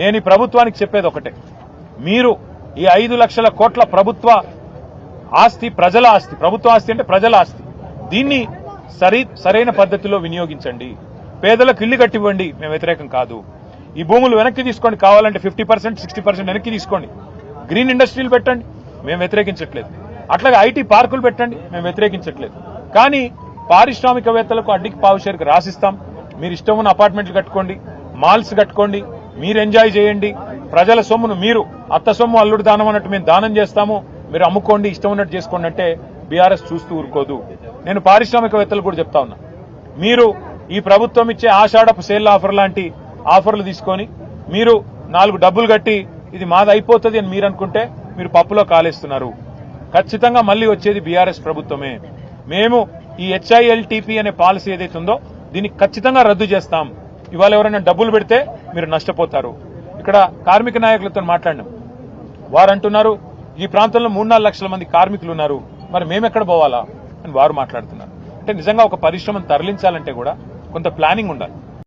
నేను ఈ ప్రభుత్వానికి చెప్పేది ఒకటే, మీరు ఈ 5 లక్షల కోట్ల ప్రభుత్వ ఆస్తి ప్రజల ఆస్తి, ప్రభుత్వ ఆస్తి అంటే ప్రజల ఆస్తి, దీన్ని సరైన పద్ధతిలో వినియోగించండి. పేదలకు ఇల్లు కట్టివ్వండి, మేము వ్యతిరేకం కాదు. ఈ భూములు వెనక్కి తీసుకోండి, కావాలంటే 50%, 60% వెనక్కి తీసుకోండి. గ్రీన్ ఇండస్ట్రీలు పెట్టండి, మేము వ్యతిరేకించట్లేదు. అట్లాగే ఐటీ పార్కులు పెట్టండి, మేము వ్యతిరేకించట్లేదు. కానీ పారిశ్రామికవేత్తలకు అడ్డికి పావుషేరుకు రాసిస్తాం. మీరు ఇష్టం ఉన్న అపార్ట్మెంట్లు కట్టుకోండి, మాల్స్ కట్టుకోండి, మీరు ఎంజాయ్ చేయండి. ప్రజల సొమ్మును మీరు అత్త సొమ్ము అల్లుడు దానం అన్నట్టు మేము దానం చేస్తాము, మీరు అమ్ముకోండి, ఇష్టం ఉన్నట్టు చేసుకోండి అంటే బీఆర్ఎస్ చూస్తూ ఊరుకోదు. నేను పారిశ్రామికవేత్తలు కూడా చెప్తా ఉన్నా, మీరు ఈ ప్రభుత్వం ఇచ్చే ఆషాఢపు సేల్ ఆఫర్ లాంటి ఆఫర్లు తీసుకొని మీరు 4 డబ్బులు కట్టి ఇది మాది అయిపోతుంది అని మీరు అనుకుంటే మీరు పప్పులో కాలేస్తున్నారు. ఖచ్చితంగా మళ్లీ వచ్చేది బీఆర్ఎస్ ప్రభుత్వమే. మేము ఈ HILTP అనే పాలసీ ఏదైతే ఉందో దీన్ని ఖచ్చితంగా రద్దు చేస్తాం. ఇవాళ ఎవరైనా డబ్బులు పెడితే మీరు నష్టపోతారు. ఇక్కడ కార్మిక నాయకులతో మాట్లాడినాం, వారు అంటున్నారు ఈ ప్రాంతంలో 3-4 లక్షల మంది కార్మికులు ఉన్నారు, మరి మేమెక్కడ పోవాలా అని వారు మాట్లాడుతున్నారు. అంటే నిజంగా ఒక పరిశ్రమను తరలించాలంటే కూడా కొంత ప్లానింగ్ ఉండాలి.